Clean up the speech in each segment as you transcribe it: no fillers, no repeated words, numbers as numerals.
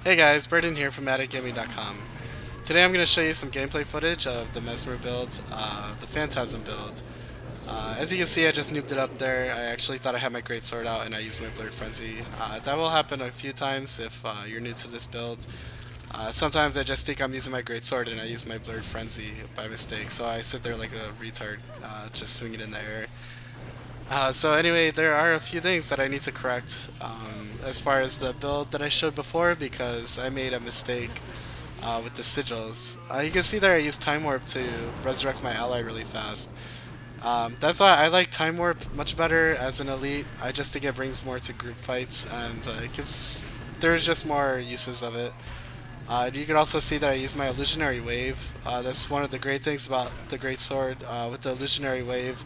Hey guys, Burden here from AddictGaming.com. Today I'm going to show you some gameplay footage of the Mesmer build, the Phantasm build. As you can see, I just noobed it up there. I actually thought I had my Great Sword out and I used my Blurred Frenzy. That will happen a few times if you're new to this build. Sometimes I just think I'm using my Great Sword and I use my Blurred Frenzy by mistake, so I sit there like a retard, just swinging it in the air. So anyway, there are a few things that I need to correct as far as the build that I showed before because I made a mistake with the sigils. You can see there I used Time Warp to resurrect my ally really fast. That's why I like Time Warp much better as an elite. I just think it brings more to group fights and there's just more uses of it. You can also see that I use my Illusionary Wave. That's one of the great things about the Great Sword. With the Illusionary Wave,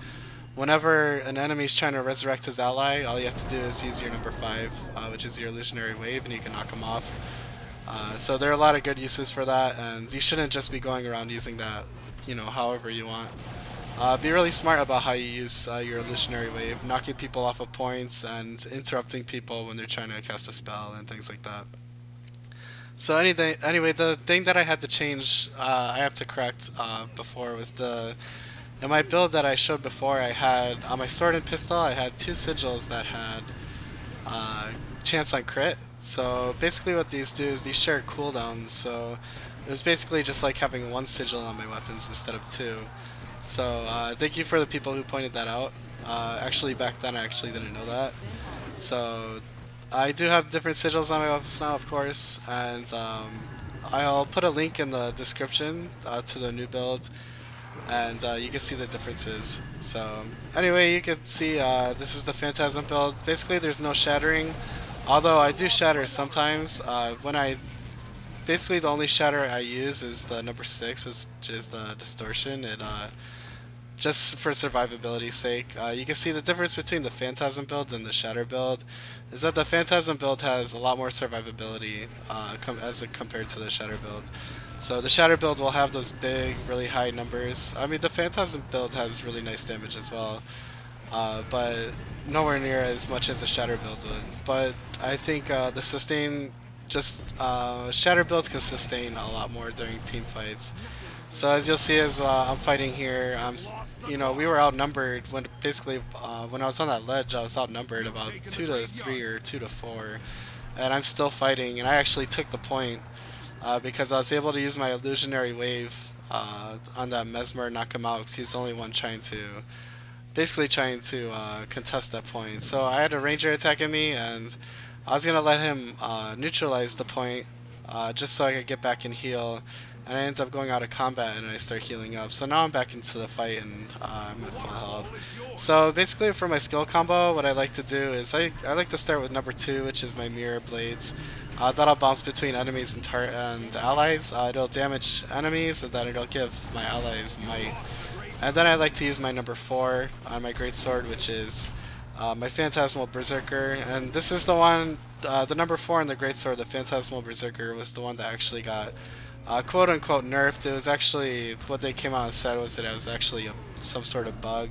whenever an enemy is trying to resurrect his ally, all you have to do is use your number 5, which is your Illusionary Wave, and you can knock him off. So there are a lot of good uses for that, and you shouldn't just be going around using that, however you want. Be really smart about how you use your Illusionary Wave, knocking people off of points and interrupting people when they're trying to cast a spell and things like that. So anyway, the thing that I had to change, I have to correct before was in my build that I showed before, I had on my sword and pistol, I had 2 sigils that had chance on crit. So basically what these do is these share cooldowns, so it was basically just like having 1 sigil on my weapons instead of 2. So thank you for the people who pointed that out. Actually back then I actually didn't know that. So I do have different sigils on my weapons now, of course, and I'll put a link in the description to the new build, and you can see the differences. So anyway, you can see this is the Phantasm build. Basically there's no shattering, although I do shatter sometimes. Basically the only shatter I use is the number 6, which is the distortion. Just for survivability's sake. You can see the difference between the Phantasm build and the Shatter build is that the Phantasm build has a lot more survivability compared to the Shatter build. So the Shatter build will have those big, really high numbers. I mean, the Phantasm build has really nice damage as well, but nowhere near as much as a Shatter build would. But I think the sustain, Shatter builds can sustain a lot more during team fights. So as you'll see, as I'm fighting here, we were outnumbered when I was on that ledge. I was outnumbered about 2 to 3 or 2 to 4, and I'm still fighting. And I actually took the point because I was able to use my illusionary wave on that Mesmer, knock him out because he's the only one basically trying to contest that point. So I had a ranger attacking me, and I was gonna let him neutralize the point just so I could get back and heal. And I end up going out of combat and I start healing up. So now I'm back into the fight and I'm at full health. So basically for my skill combo, what I like to do is I like to start with number 2, which is my mirror blades. That'll bounce between enemies and allies. It'll damage enemies and then it'll give my allies might. And then I like to use my number 4 on my great sword, which is my Phantasmal Berserker. And this is the one, the number 4 in the great sword, the Phantasmal Berserker, was the one that actually got quote unquote nerfed. It was actually, what they came out and said was that it was actually some sort of bug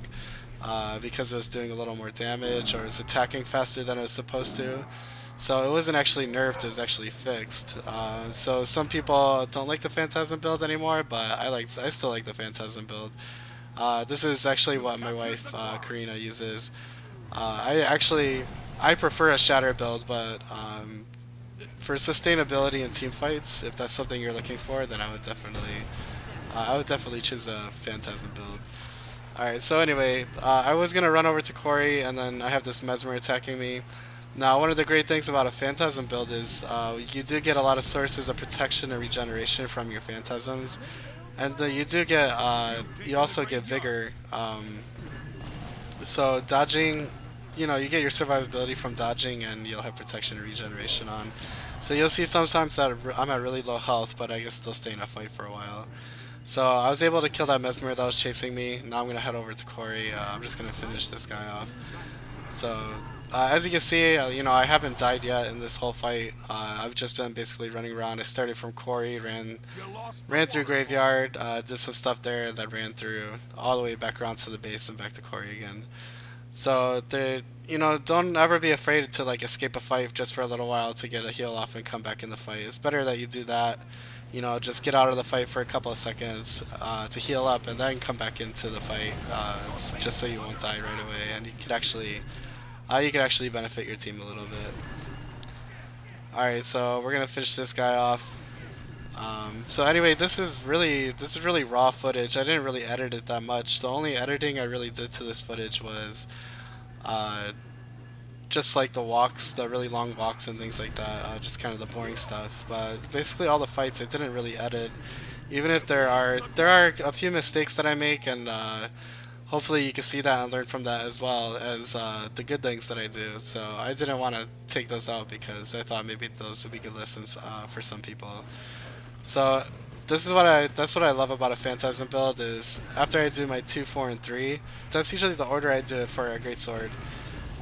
because it was doing a little more damage or it was attacking faster than it was supposed to. So it wasn't actually nerfed, it was actually fixed. So some people don't like the Phantasm build anymore, but I still like the Phantasm build. This is actually what my wife Karina uses. I prefer a shatter build, but for sustainability in team fights, if that's something you're looking for, then I would definitely choose a Phantasm build. Alright, so anyway, I was going to run over to Corey, and then I have this Mesmer attacking me. Now, one of the great things about a Phantasm build is you do get a lot of sources of protection and regeneration from your Phantasms, and you also get Vigor. So dodging, you get your survivability from dodging, and you'll have protection and regeneration on. So you'll see sometimes that I'm at really low health, but I can still stay in a fight for a while. So I was able to kill that Mesmer that was chasing me. Now I'm going to head over to Corey. I'm just going to finish this guy off. So as you can see, I haven't died yet in this whole fight. I've just been basically running around. I started from Corey, ran through Graveyard, did some stuff there, and then ran through all the way back around to the base and back to Corey again. So they, don't ever be afraid to like escape a fight just for a little while to get a heal off and come back in the fight. It's better that you do that. Just get out of the fight for a couple of seconds to heal up and then come back into the fight, just so you won't die right away, and you could actually benefit your team a little bit. All right, so we're gonna finish this guy off. So anyway, this is really raw footage. I didn't really edit it that much. The only editing I really did to this footage was uh, just like the walks, the really long walks and things like that. Just kind of the boring stuff. But basically, all the fights I didn't really edit. Even if there are a few mistakes that I make, and hopefully you can see that and learn from that as well as the good things that I do. So I didn't want to take those out because I thought maybe those would be good lessons for some people. So that's what I love about a Phantasm build is after I do my 2, 4, and 3, that's usually the order I do it for a greatsword.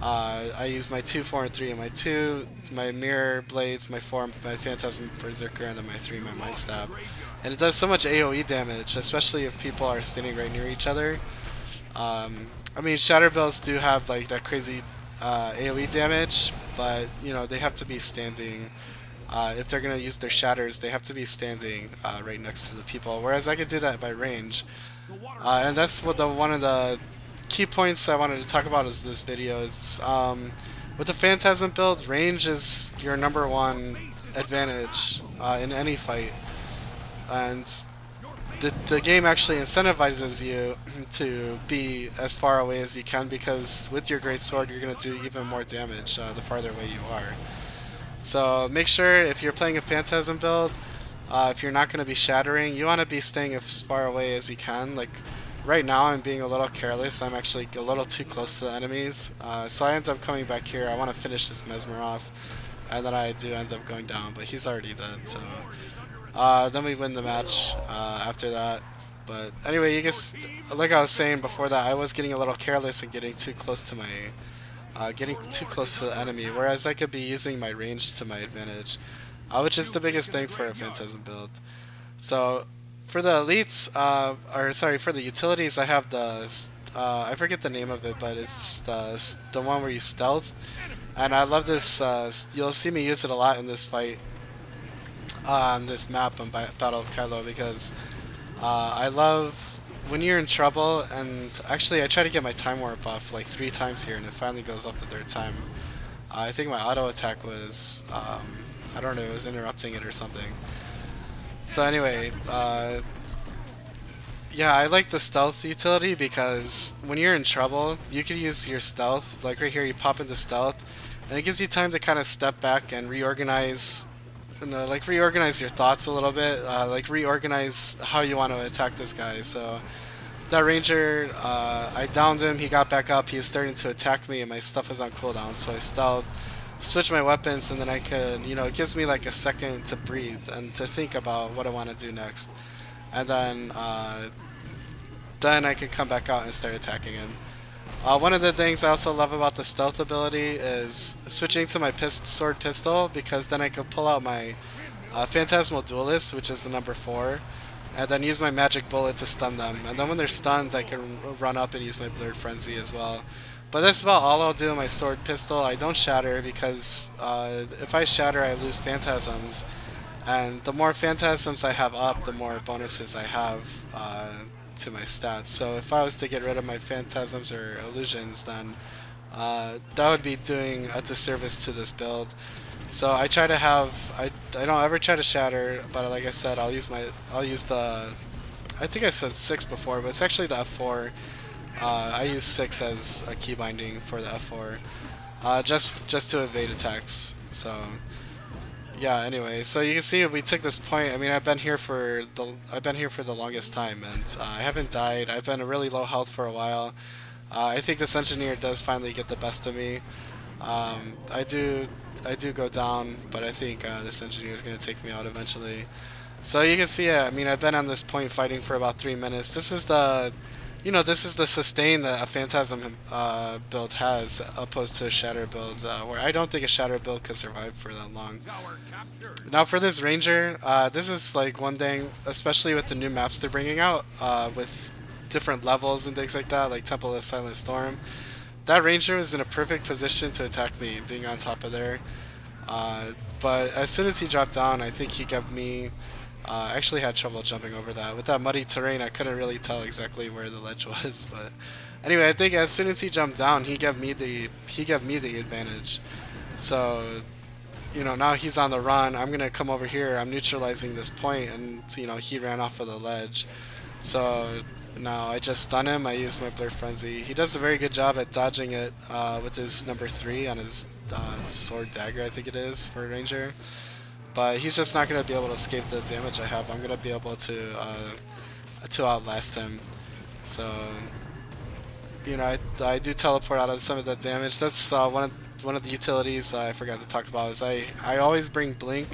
I use my 2, 4, and 3, and my 2, my mirror blades, my 4, my Phantasm berserker, and then my 3, my mind stab. And it does so much AoE damage, especially if people are standing right near each other. I mean, shatter builds do have like that crazy AoE damage, but they have to be standing. If they're gonna use their shatters, they have to be standing right next to the people. Whereas I could do that by range, and that's what one of the key points I wanted to talk about is this video. Is with the Phantasm builds, range is your #1 advantage in any fight, and the game actually incentivizes you to be as far away as you can because with your great sword, you're gonna do even more damage the farther away you are. So make sure if you're playing a Phantasm build, if you're not going to be shattering, you want to be staying as far away as you can. Like right now I'm being a little careless, I'm actually a little too close to the enemies. So I end up coming back here, I want to finish this Mesmer off, and then I do end up going down, but he's already dead. So then we win the match after that. But anyway, you guess, like I was saying before that, I was getting a little careless and getting too close to the enemy, whereas I could be using my range to my advantage, which is the biggest thing for a Phantasm build. So for the elites, or sorry, for the utilities, I have the I forget the name of it, but it's the one where you stealth, and I love this. You'll see me use it a lot in this fight on this map on Battle of Kylo because I love when you're in trouble, and actually I try to get my time warp off like 3 times here and it finally goes off the 3rd time. I think my auto attack was, I don't know, it was interrupting it or something. So anyway, yeah, I like the stealth utility because when you're in trouble, you can use your stealth, like right here you pop into stealth, and it gives you time to kind of step back and reorganize, like reorganize your thoughts a little bit, like reorganize how you want to attack this guy. So that ranger, I downed him, he got back up, he was starting to attack me, and my stuff was on cooldown, so I stealth, switch my weapons, and then I can, it gives me like a second to breathe and to think about what I want to do next. And then I can come back out and start attacking him. One of the things I also love about the stealth ability is switching to my sword pistol, because then I can pull out my Phantasmal Duelist, which is the #4, and then use my magic bullet to stun them. And then when they're stunned, I can run up and use my Blurred Frenzy as well. But that's about all I'll do in my sword pistol. I don't shatter because if I shatter, I lose phantasms. And the more phantasms I have up, the more bonuses I have to my stats. So if I was to get rid of my phantasms or illusions, then that would be doing a disservice to this build. So I try to have, I don't ever try to shatter, but like I said, I'll use the, I think I said 6 before, but it's actually the F4. I use 6 as a key binding for the F4, just to evade attacks. So yeah, anyway, so you can see we took this point. I mean, I've been here for the longest time, and I haven't died. I've been a really low health for a while. I think this engineer does finally get the best of me. I do go down, but I think this engineer is going to take me out eventually. So you can see, I mean, I've been on this point fighting for about 3 minutes. This is the, this is the sustain that a Phantasm build has, opposed to a Shatter build, where I don't think a Shatter build could survive for that long. Now for this Ranger, this is like one thing, especially with the new maps they're bringing out, with different levels and things like that, like Temple of Silent Storm. that ranger was in a perfect position to attack me, being on top of there. But as soon as he dropped down, I think he gave me. I actually had trouble jumping over that. With that muddy terrain, I couldn't really tell exactly where the ledge was. But anyway, I think as soon as he jumped down, he gave me the advantage. So you know, now he's on the run. I'm gonna come over here. I'm neutralizing this point, and you know, he ran off of the ledge. So now I just stun him. I use my Blur Frenzy. He does a very good job at dodging it with his number 3 on his sword dagger, I think it is, for a ranger. But he's just not gonna be able to escape the damage I have. I'm gonna be able to outlast him. So you know, I do teleport out of some of the damage. That's one of the utilities I forgot to talk about. Is I always bring blink.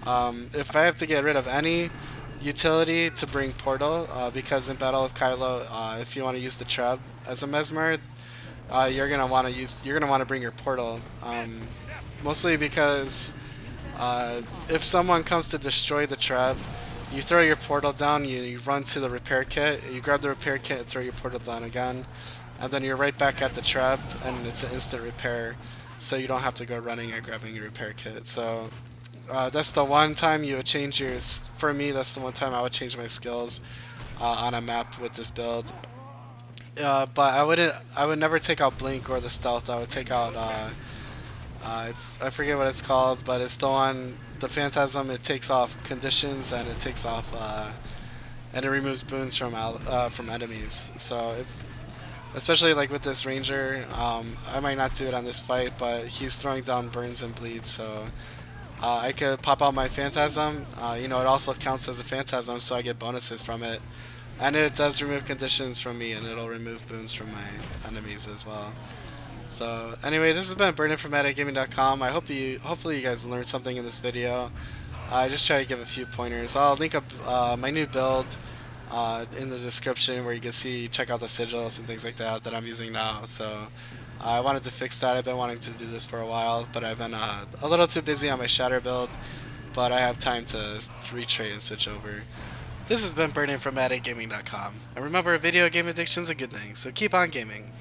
If I have to get rid of any utility, to bring portal, because in Battle of Kylo, if you want to use the trap as a Mesmer, you're gonna want to bring your portal. Mostly because if someone comes to destroy the trap, you throw your portal down, you run to the repair kit, you grab the repair kit and throw your portal down again, and then you're right back at the trap, and it's an instant repair, so you don't have to go running and grabbing your repair kit. So that's the one time you would change your. For me, that's the one time I would change my skills on a map with this build. But I would never take out blink or the stealth. I would take out. I forget what it's called, but it's the one. The Phantasm, it takes off conditions, and it takes off and it removes boons from enemies. So especially like with this ranger, I might not do it on this fight, but he's throwing down burns and bleeds, so I could pop out my Phantasm. You know, it also counts as a Phantasm, so I get bonuses from it, and it does remove conditions from me, and it'll remove boons from my enemies as well. So anyway, this has been Burden from AddictGaming.com. Hopefully you guys learned something in this video. I just try to give a few pointers. I'll link up my new build in the description, where you can check out the sigils and things like that I'm using now. So I wanted to fix that. I've been wanting to do this for a while, but I've been a little too busy on my shatter build. But I have time to retrade and switch over. This has been Burden from AddictGaming.com. And remember, video game addiction's a good thing, so keep on gaming.